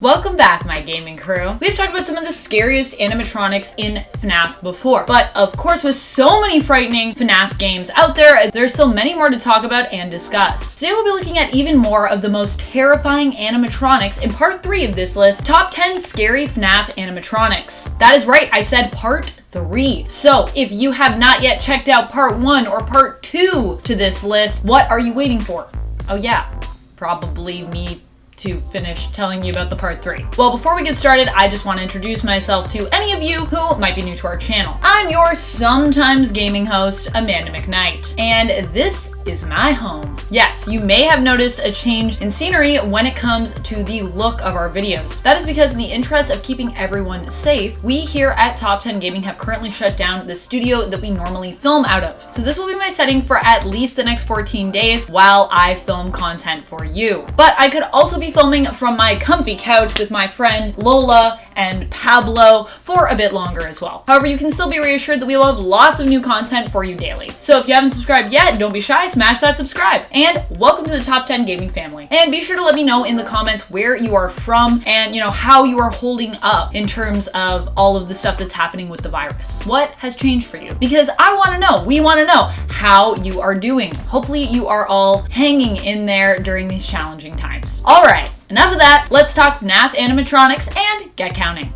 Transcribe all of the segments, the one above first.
Welcome back, my gaming crew. We've talked about some of the scariest animatronics in FNAF before, but of course with so many frightening FNAF games out there, there's still many more to talk about and discuss. Today we'll be looking at even more of the most terrifying animatronics in part 3 of this list, Top 10 Scary FNAF Animatronics. That is right, I said part 3. So if you have not yet checked out part 1 or part 2 to this list, what are you waiting for? Oh yeah, probably me to finish telling you about the part 3. Well, before we get started, I just want to introduce myself to any of you who might be new to our channel. I'm your sometimes gaming host, Amanda McKnight, and this is my home. Yes, you may have noticed a change in scenery when it comes to the look of our videos. That is because in the interest of keeping everyone safe, we here at Top 10 Gaming have currently shut down the studio that we normally film out of. So this will be my setting for at least the next 14 days while I film content for you. But I could also be filming from my comfy couch with my friend Lola and Pablo for a bit longer as well. However, you can still be reassured that we will have lots of new content for you daily. So if you haven't subscribed yet, don't be shy, smash that subscribe. And welcome to the Top 10 Gaming family. And be sure to let me know in the comments where you are from and how you are holding up in terms of all of the stuff that's happening with the virus. What has changed for you? Because I want to know, we want to know how you are doing. Hopefully you are all hanging in there during these challenging times. All right, enough of that. Let's talk FNAF animatronics and get counting.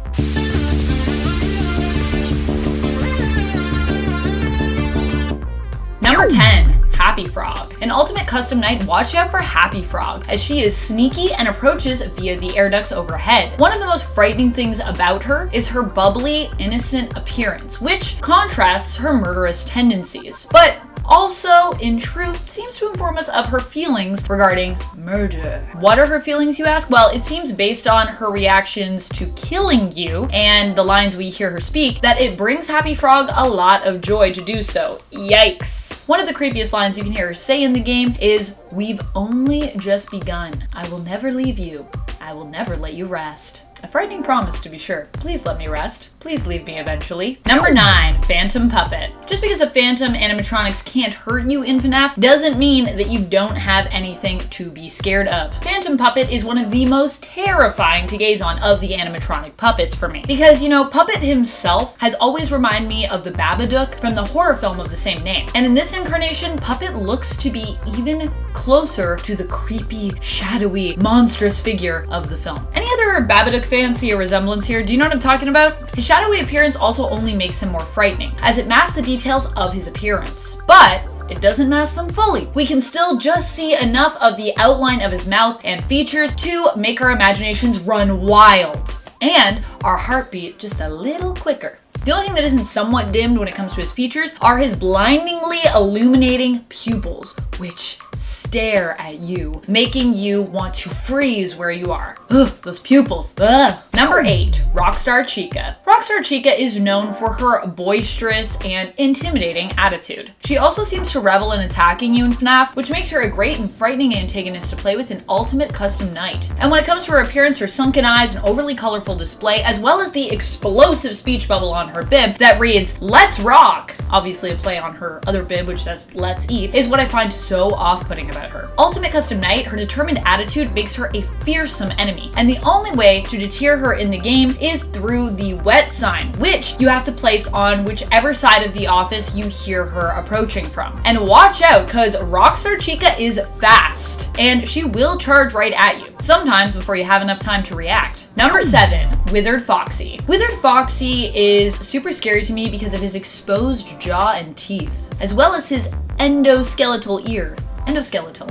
Number 10. Happy Frog. In Ultimate Custom Night, watch out for Happy Frog, as she is sneaky and approaches via the air ducts overhead. One of the most frightening things about her is her bubbly, innocent appearance, which contrasts her murderous tendencies. But also, in truth, seems to inform us of her feelings regarding murder. What are her feelings, you ask? Well, it seems based on her reactions to killing you and the lines we hear her speak that it brings Happy Frog a lot of joy to do so. Yikes. One of the creepiest lines you can hear her say in the game is, "We've only just begun. I will never leave you. I will never let you rest." A frightening promise, to be sure. Please let me rest. Please leave me eventually. Number 9, Phantom Puppet. Just because the Phantom animatronics can't hurt you in FNAF doesn't mean that you don't have anything to be scared of. Phantom Puppet is one of the most terrifying to gaze on of the animatronic puppets for me. Because, Puppet himself has always reminded me of the Babadook from the horror film of the same name. And in this incarnation, Puppet looks to be even closer to the creepy, shadowy, monstrous figure of the film. Any other Babadook fans see a resemblance here? Do you know what I'm talking about? His shadowy appearance also only makes him more frightening, as it masks the details of his appearance. But it doesn't mask them fully. We can still just see enough of the outline of his mouth and features to make our imaginations run wild, and our heartbeat just a little quicker. The only thing that isn't somewhat dimmed when it comes to his features are his blindingly illuminating pupils, which stare at you, making you want to freeze where you are. Ugh, those pupils. Ugh. Number 8, Rockstar Chica. Rockstar Chica is known for her boisterous and intimidating attitude. She also seems to revel in attacking you in FNAF, which makes her a great and frightening antagonist to play with in Ultimate Custom Night. And when it comes to her appearance, her sunken eyes and overly colorful display, as well as the explosive speech bubble on her bib that reads, "Let's rock," obviously a play on her other bib which says "Let's eat," is what I find so off-putting about her. Ultimate Custom Night, her determined attitude makes her a fearsome enemy, and the only way to deter her in the game is through the wet sign, which you have to place on whichever side of the office you hear her approaching from. And watch out, cause Rockstar Chica is fast, and she will charge right at you, sometimes before you have enough time to react. Number 7, Withered Foxy. Withered Foxy is super scary to me because of his exposed jaw and teeth, as well as his endoskeletal ear. Endoskeletal.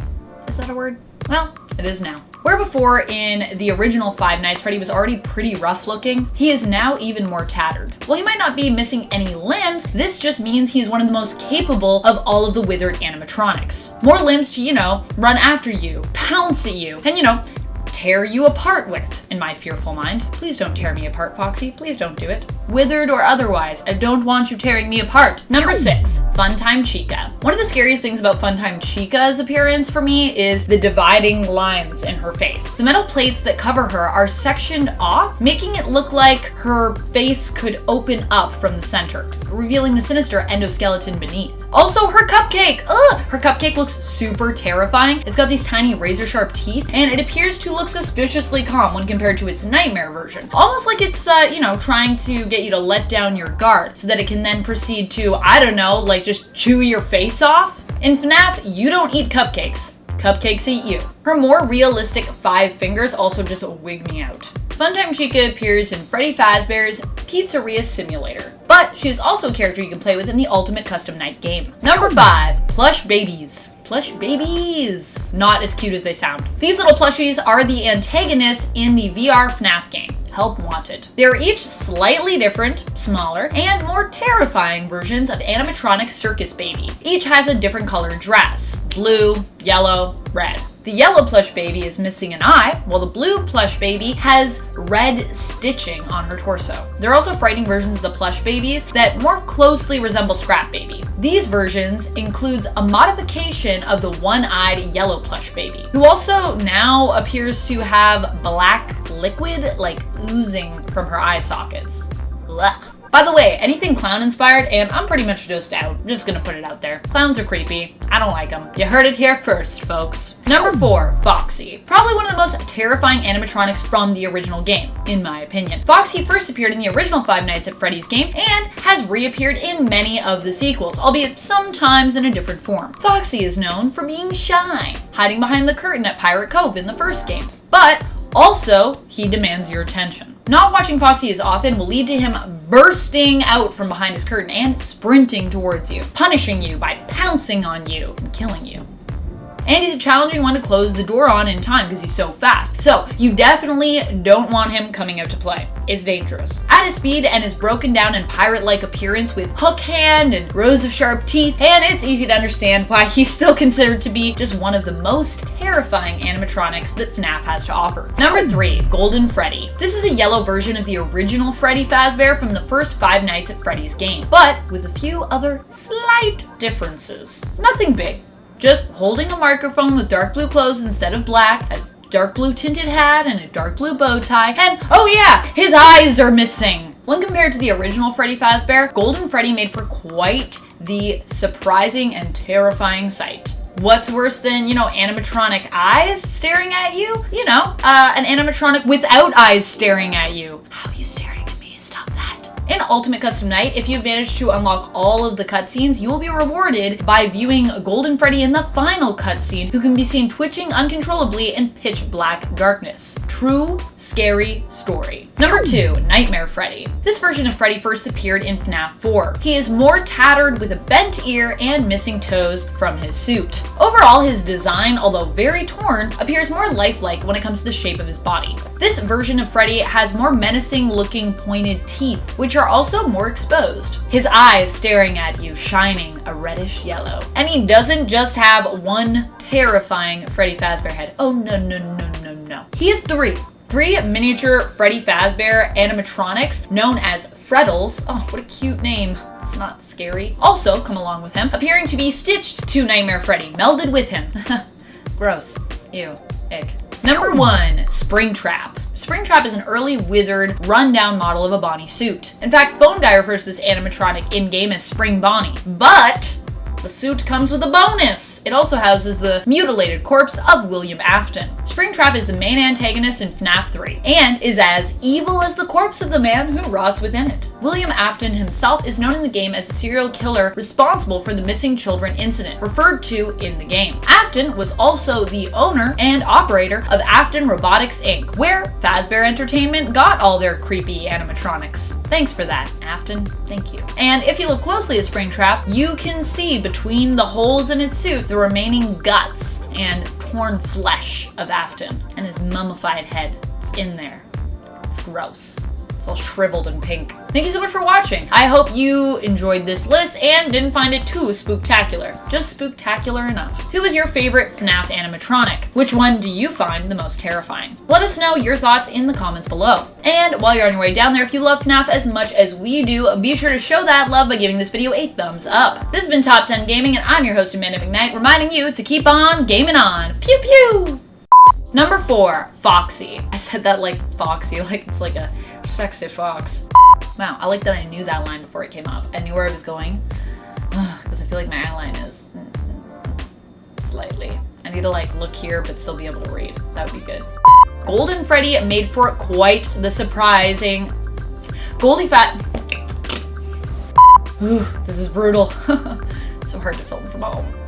Is that a word? Well, it is now. Where before in the original Five Nights Freddy was already pretty rough looking, he is now even more tattered. While he might not be missing any limbs, this just means he's one of the most capable of all of the Withered animatronics. More limbs to, run after you, pounce at you, and tear you apart with, in my fearful mind. Please don't tear me apart, Foxy. Please don't do it. Withered or otherwise, I don't want you tearing me apart. Number 6, Funtime Chica. One of the scariest things about Funtime Chica's appearance for me is the dividing lines in her face. The metal plates that cover her are sectioned off, making it look like her face could open up from the center, revealing the sinister endoskeleton beneath. Also, her cupcake! Ugh! Her cupcake looks super terrifying. It's got these tiny razor-sharp teeth, and it appears to look suspiciously calm when compared to its nightmare version. Almost like it's, trying to get you to let down your guard so that it can then proceed to, I don't know, like just chew your face off. In FNAF, you don't eat cupcakes. Cupcakes eat you. Her more realistic 5 fingers also just wig me out. Funtime Chica appears in Freddy Fazbear's Pizzeria Simulator, but she is also a character you can play with in the Ultimate Custom Night game. Number 5, Plush Babies. Plush Babies! Not as cute as they sound. These little plushies are the antagonists in the VR FNAF game. Help wanted. They're each slightly different, smaller, and more terrifying versions of animatronic Circus Baby. Each has a different colored dress: blue, yellow, red. The yellow plush baby is missing an eye, while the blue plush baby has red stitching on her torso. There are also frightening versions of the plush babies that more closely resemble Scrap Baby. These versions includes a modification of the one-eyed yellow plush baby, who also now appears to have black liquid like oozing from her eye sockets. Ugh. By the way, anything clown inspired, and I'm pretty much just out. I'm just gonna put it out there. Clowns are creepy. I don't like them. You heard it here first, folks. Number 4, Foxy. Probably one of the most terrifying animatronics from the original game, in my opinion. Foxy first appeared in the original Five Nights at Freddy's game and has reappeared in many of the sequels, albeit sometimes in a different form. Foxy is known for being shy, hiding behind the curtain at Pirate Cove in the first game. But also, he demands your attention. Not watching Foxy as often will lead to him bursting out from behind his curtain and sprinting towards you, punishing you by pouncing on you and killing you. And he's a challenging one to close the door on in time because he's so fast. So you definitely don't want him coming out to play. It's dangerous. At his speed and his broken down and pirate-like appearance with hook hand and rows of sharp teeth, and it's easy to understand why he's still considered to be just one of the most terrifying animatronics that FNAF has to offer. Number 3, Golden Freddy. This is a yellow version of the original Freddy Fazbear from the first Five Nights at Freddy's game, but with a few other slight differences. Nothing big. Just holding a microphone with dark blue clothes instead of black, a dark blue tinted hat, and a dark blue bow tie, and oh yeah, his eyes are missing! When compared to the original Freddy Fazbear, Golden Freddy made for quite the surprising and terrifying sight. What's worse than, animatronic eyes staring at you? An animatronic without eyes staring at you. How are you staring at me? Stop that. In Ultimate Custom Night, if you've managed to unlock all of the cutscenes, you will be rewarded by viewing Golden Freddy in the final cutscene, who can be seen twitching uncontrollably in pitch black darkness. True scary story. Number 2, Nightmare Freddy. This version of Freddy first appeared in FNAF 4. He is more tattered with a bent ear and missing toes from his suit. Overall, his design, although very torn, appears more lifelike when it comes to the shape of his body. This version of Freddy has more menacing looking pointed teeth, which are also more exposed. His eyes staring at you, shining a reddish yellow. And he doesn't just have one terrifying Freddy Fazbear head. Oh no, no, no, no, no. He has 3 miniature Freddy Fazbear animatronics known as Freddles. Oh, what a cute name. It's not scary. Also come along with him, appearing to be stitched to Nightmare Freddy, melded with him. Gross. Ew. Ick. Number 1, Springtrap. Springtrap is an early withered, run-down model of a Bonnie suit. In fact, Phone Guy refers to this animatronic in-game as Spring Bonnie. But the suit comes with a bonus. It also houses the mutilated corpse of William Afton. Springtrap is the main antagonist in FNAF 3 and is as evil as the corpse of the man who rots within it. William Afton himself is known in the game as the serial killer responsible for the missing children incident, referred to in the game. Afton was also the owner and operator of Afton Robotics Inc., where Fazbear Entertainment got all their creepy animatronics. Thanks for that, Afton. Thank you. And if you look closely at Springtrap, you can see between the holes in its suit the remaining guts and torn flesh of Afton, and his mummified head. It's in there. It's gross. It's all shriveled and pink. Thank you so much for watching. I hope you enjoyed this list and didn't find it too spooktacular. Just spooktacular enough. Who is your favorite FNAF animatronic? Which one do you find the most terrifying? Let us know your thoughts in the comments below. And while you're on your way down there, if you love FNAF as much as we do, be sure to show that love by giving this video a thumbs up. This has been Top 10 Gaming, and I'm your host, Amanda McKnight, reminding you to keep on gaming on. Pew pew! Number 4, Foxy. I said that like Foxy, like it's like a sexy fox. Wow, I like that I knew that line before it came up. I knew where I was going. Ugh. because I feel like my eye line is slightly. I need to like look here but still be able to read. That would be good. Golden Freddy made for quite the surprising Goldie Fat. Ooh, this is brutal. So hard to film from home.